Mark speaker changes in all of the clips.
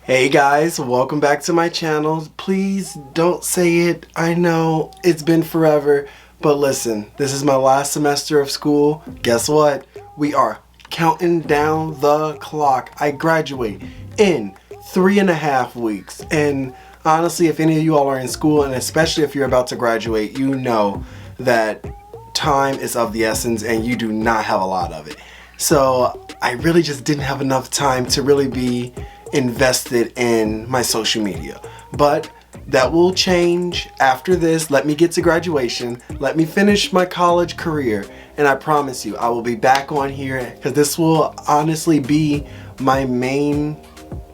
Speaker 1: Hey guys, welcome back to my channel. Please don't say it. I know it's been forever, but listen, this is my last semester of school. Guess what? We are counting down the clock. I graduate in 3.5 weeks. And honestly, if any of you all are in school, and especially if you're about to graduate, you know that time is of the essence and you do not have a lot of it. So I really just didn't have enough time to really be invested in my social media, but that will change after this. Let me get to graduation, let me finish my college career, and I promise you I will be back on here because this will honestly be my main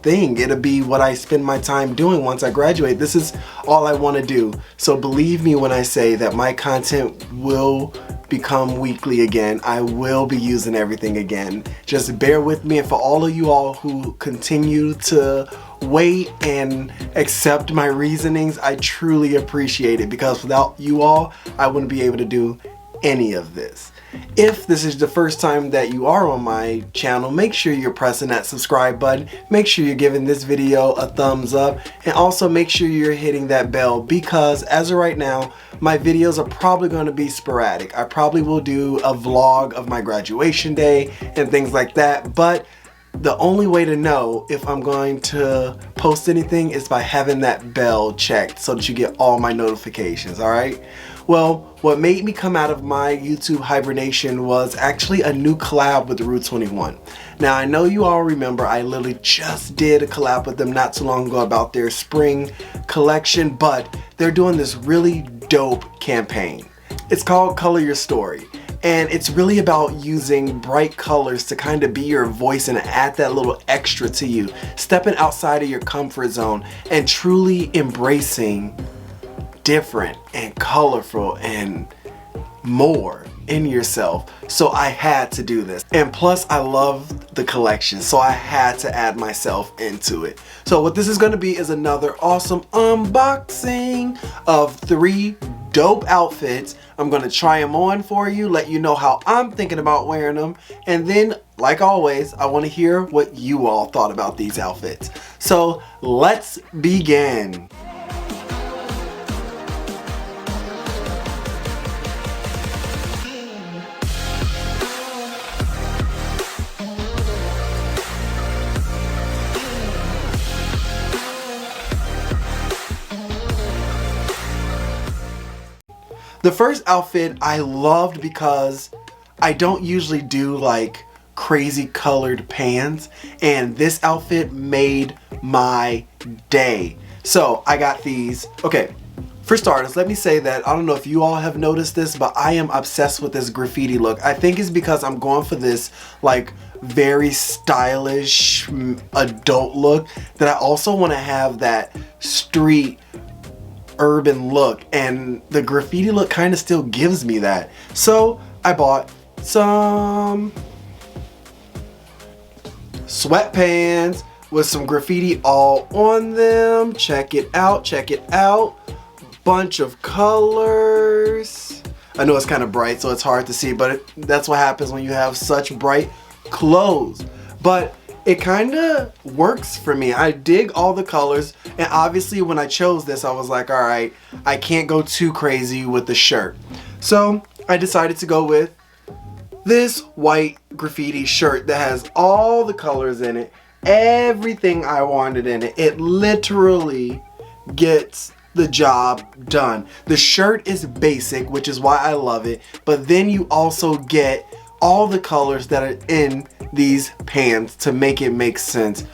Speaker 1: thing. It'll be what I spend my time doing once I graduate. This is all I want to do. So believe me when I say that my content will become weekly again. I will be using everything again. Just bear with me, and for all of you all who continue to wait and accept my reasonings, I truly appreciate it, because without you all, I wouldn't be able to do any of this. If this is the first time that you are on my channel, make sure you're pressing that subscribe button. Make sure you're giving this video a thumbs up, and also make sure you're hitting that bell, because as of right now, my videos are probably going to be sporadic. I probably will do a vlog of my graduation day and things like that, but the only way to know if I'm going to post anything is by having that bell checked so that you get all my notifications, alright? Well, what made me come out of my YouTube hibernation was actually a new collab with Rue 21. Now, I know you all remember I literally just did a collab with them not too long ago about their spring collection, but they're doing this really dope campaign. It's called Color Your Story. And it's really about using bright colors to kind of be your voice and add that little extra to you. Stepping outside of your comfort zone and truly embracing different and colorful and more in yourself. So I had to do this. And plus I love the collection, so I had to add myself into it. So what this is going to be is another awesome unboxing of 3 dope outfits. I'm gonna try them on for you, let you know how I'm thinking about wearing them, and then, like always, I want to hear what you all thought about these outfits. So let's begin. The first outfit I loved because I don't usually do like crazy colored pants, and this outfit made my day. So I got these. Okay, for starters, let me say that I don't know if you all have noticed this, but I am obsessed with this graffiti look. I think it's because I'm going for this like very stylish adult look, that I also want to have that street urban look, and the graffiti look kind of still gives me that. So I bought some sweatpants with some graffiti all on them. Check it out, check it out. Bunch of colors. I know it's kind of bright, so it's hard to see, but that's what happens when you have such bright clothes. But it kind of works for me. I dig all the colors, and obviously when I chose this, I was like, all right, I can't go too crazy with the shirt. So I decided to go with this white graffiti shirt that has all the colors in it, everything I wanted in it. It literally gets the job done. The shirt is basic, which is why I love it, but then you also get all the colors that are in these pants to make it make sense.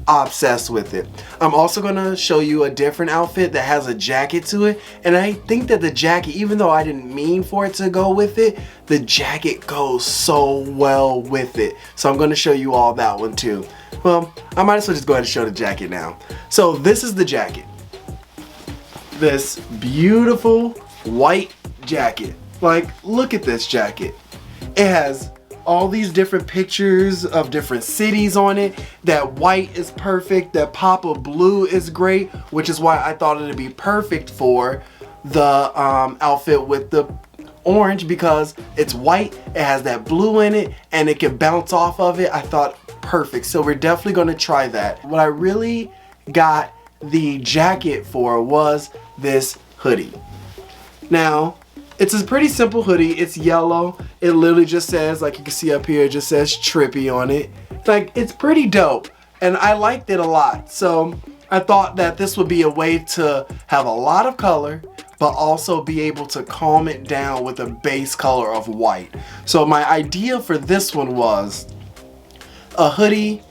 Speaker 1: Obsessed with it. I'm also gonna show you a different outfit that has a jacket to it, and I think that the jacket, even though I didn't mean for it to go with it, the jacket goes so well with it. So I'm gonna show you all that one too. Well, I might as well just go ahead and show the jacket now. So this is the jacket. This beautiful white jacket. Like, look at this jacket. It has all these different pictures of different cities on it. That white is perfect. That pop of blue is great, which is why I thought it'd be perfect for the outfit with the orange, because it's white, it has that blue in it, and it can bounce off of it. I thought perfect. So we're definitely going to try that. What I really got the jacket for was this hoodie. Now, it's a pretty simple hoodie. It's yellow. It literally just says, like you can see up here, it just says Trippy on it. Like, it's pretty dope, and I liked it a lot. So I thought that this would be a way to have a lot of color, but also be able to calm it down with a base color of white. So my idea for this one was a hoodie,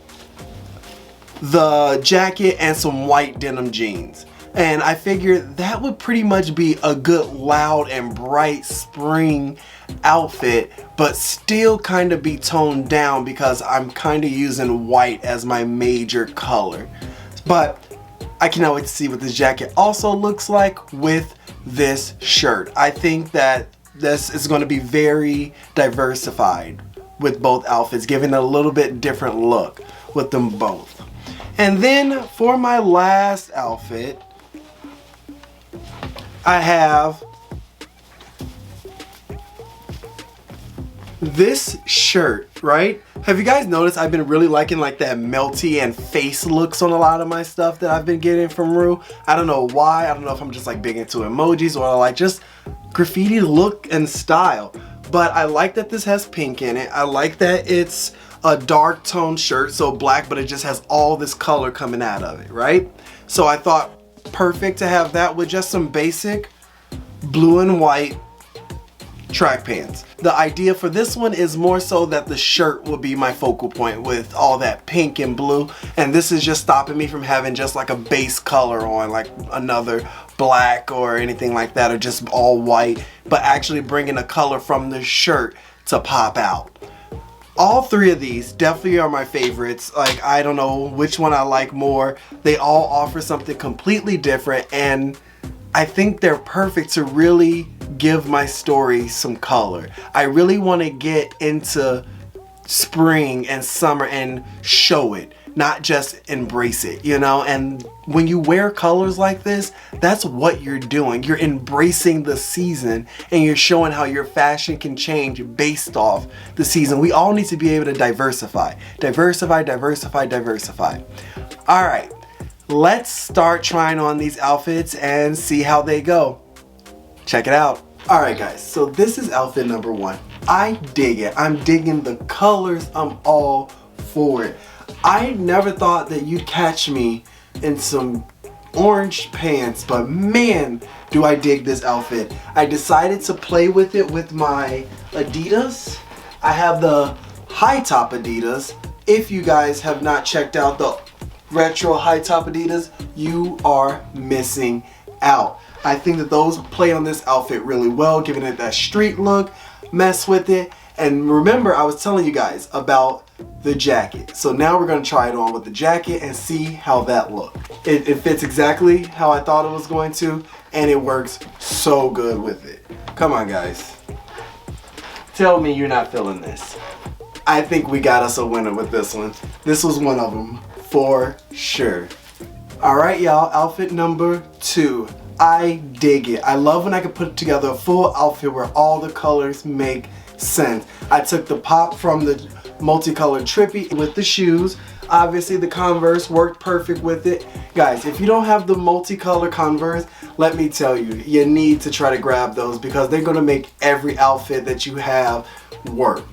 Speaker 1: the jacket, and some white denim jeans. And I figured that would pretty much be a good loud and bright spring outfit, but still kind of be toned down because I'm kind of using white as my major color. But I cannot wait to see what this jacket also looks like with this shirt. I think that this is going to be very diversified with both outfits, giving a little bit different look with them both. And then for my last outfit, I have this shirt, right? Have you guys noticed I've been really liking like that melty and face looks on a lot of my stuff that I've been getting from Rue? I don't know why. I don't know if I'm just like big into emojis or like just graffiti look and style. But I like that this has pink in it. I like that it's a dark tone shirt, so black, but it just has all this color coming out of it, right? So I thought perfect to have that with just some basic blue and white track pants. The idea for this one is more so that the shirt will be my focal point with all that pink and blue, and this is just stopping me from having just like a base color on, like another black or anything like that, or just all white, but actually bringing a color from the shirt to pop out. All three of these definitely are my favorites. Like, I don't know which one I like more. They all offer something completely different, and I think they're perfect to really give my story some color. I really want to get into spring and summer and show it, not just embrace it, you know? And when you wear colors like this, that's what you're doing. You're embracing the season, and you're showing how your fashion can change based off the season. We all need to be able to diversify. Diversify, diversify, diversify. All right, let's start trying on these outfits and see how they go. Check it out. All right, guys, so this is outfit number one. I dig it. I'm digging the colors. I'm all for it. I never thought that you'd catch me in some orange pants, but man, do I dig this outfit. I decided to play with it with my Adidas. I have the high top Adidas. If you guys have not checked out the retro high top Adidas, you are missing out. I think that those play on this outfit really well, giving it that street look, mess with it. And remember, I was telling you guys about the jacket. So now we're gonna try it on with the jacket and see how that looks. It fits exactly how I thought it was going to, and it works so good with it. Come on, guys. Tell me you're not feeling this. I think we got us a winner with this one. This was one of them, for sure. All right, y'all, outfit number two. I dig it. I love when I can put together a full outfit where all the colors make sense. I took the pop from the multicolored Trippy with the shoes. Obviously the Converse worked perfect with it. Guys, if you don't have the multicolored Converse, let me tell you, you need to try to grab those because they're gonna make every outfit that you have work.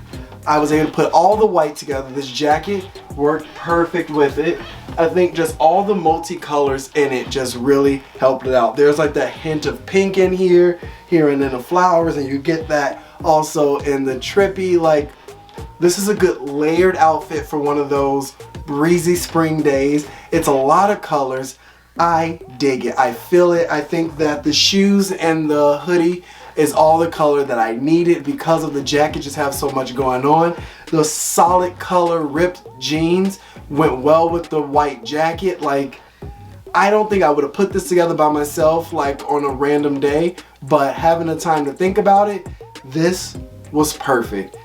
Speaker 1: I was able to put all the white together. This jacket worked perfect with it. I think just all the multicolors in it just really helped it out. There's like that hint of pink in here and then the flowers, and you get that also in the Trippy. Like, this is a good layered outfit for one of those breezy spring days. It's a lot of colors. I dig it. I feel it. I think that the shoes and the hoodie is all the color that I needed because of the jacket just have so much going on. The solid color ripped jeans went well with the white jacket. Like, I don't think I would have put this together by myself like on a random day, but having the time to think about it, this was perfect.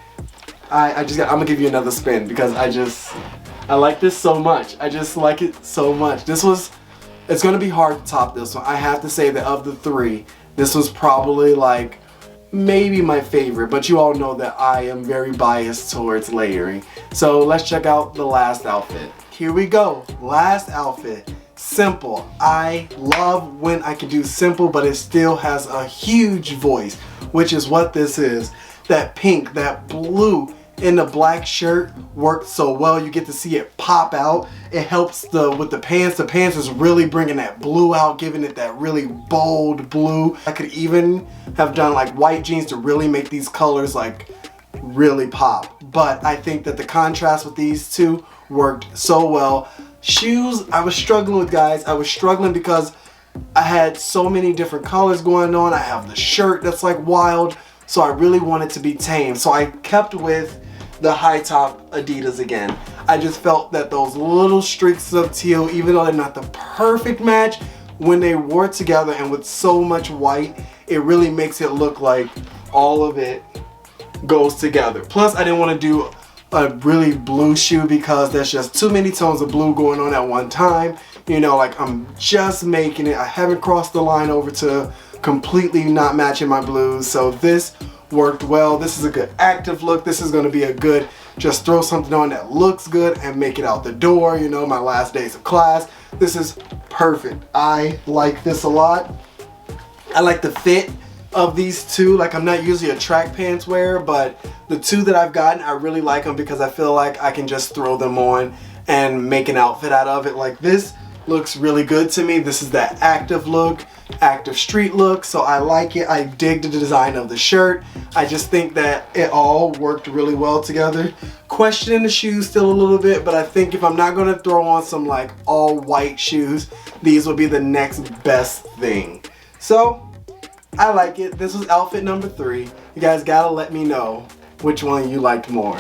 Speaker 1: I'm gonna give you another spin because I like this so much. I just like it so much. It's gonna be hard to top this one. I have to say that of the three, this was probably like maybe my favorite, but you all know that I am very biased towards layering. So let's check out the last outfit. Here we go, last outfit. simple. I love when I can do simple, but it still has a huge voice, which is what this is. That pink, that blue in the black shirt worked so well. You get to see it pop out. It helps with the pants. The pants is really bringing that blue out, giving it that really bold blue. I could even have done like white jeans to really make these colors like really pop. But I think that the contrast with these two worked so well. Shoes, I was struggling with, guys. I was struggling because I had so many different colors going on. I have the shirt that's like wild, so I really wanted to be tame. So I kept with the high top Adidas again. I just felt that those little streaks of teal, even though they're not the perfect match, when they wore together and with so much white, it really makes it look like all of it goes together. Plus, I didn't want to do a really blue shoe because there's just too many tones of blue going on at one time. You know, like I'm just making it. I haven't crossed the line over to completely not matching my blues. So this worked well. This is a good active look. This is going to be a good just throw something on that looks good and make it out the door. You know, my last days of class. This is perfect. I like this a lot. I like the fit of these two. Like, I'm not usually a track pants wearer, but the two that I've gotten, I really like them because I feel like I can just throw them on and make an outfit out of it. Like, this looks really good to me. This is that active look, active street look, so I like it. I dig the design of the shirt. I just think that it all worked really well together. Questioning the shoes still a little bit, but I think if I'm not going to throw on some like all white shoes, these will be the next best thing. So I like it. This was outfit number 3. You guys gotta let me know which one you liked more.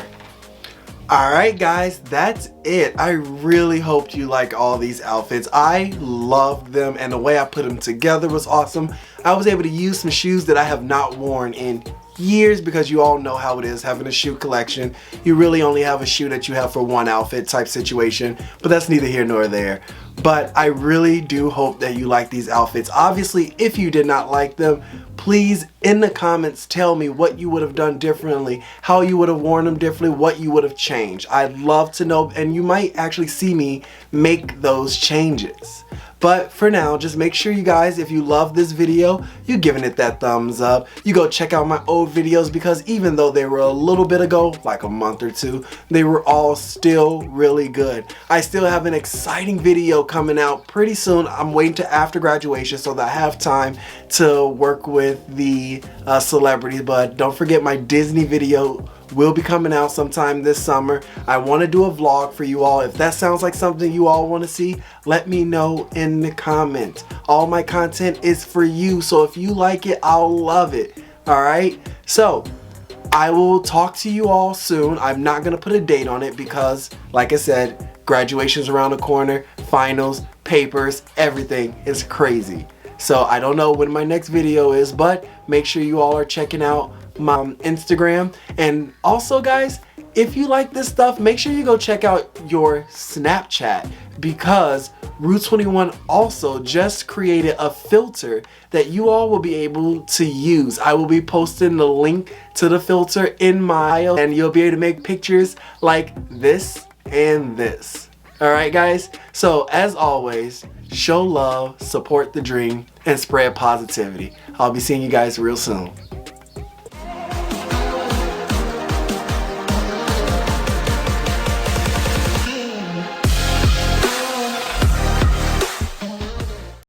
Speaker 1: Alright guys, that's it. I really hoped you like all these outfits. I loved them and the way I put them together was awesome. I was able to use some shoes that I have not worn in years because you all know how it is having a shoe collection. You really only have a shoe that you have for one outfit type situation, but that's neither here nor there. But I really do hope that you like these outfits. Obviously, if you did not like them, please in the comments tell me what you would have done differently, how you would have worn them differently, what you would have changed. I'd love to know, and you might actually see me make those changes. But for now, just make sure you guys, if you love this video, you're giving it that thumbs up. You go check out my old videos because even though they were a little bit ago, like a month or two, they were all still really good. I still have an exciting video coming out pretty soon. I'm waiting to after graduation so that I have time to work with the celebrities. But don't forget, my Disney video will be coming out sometime this summer. I want to do a vlog for you all. If that sounds like something you all want to see, let me know in the comments. All my content is for you, so if you like it, I'll love it. Alright, so I will talk to you all soon. I'm not gonna put a date on it because, like I said, graduation's around the corner, finals, papers, everything is crazy. So I don't know when my next video is, but make sure you all are checking out my Instagram. And also guys, if you like this stuff, make sure you go check out your Snapchat because Rue21 also just created a filter that you all will be able to use. I will be posting the link to the filter in my bio and you'll be able to make pictures like this and this. Alright guys, so as always, show love, support the dream, and spread positivity. I'll be seeing you guys real soon.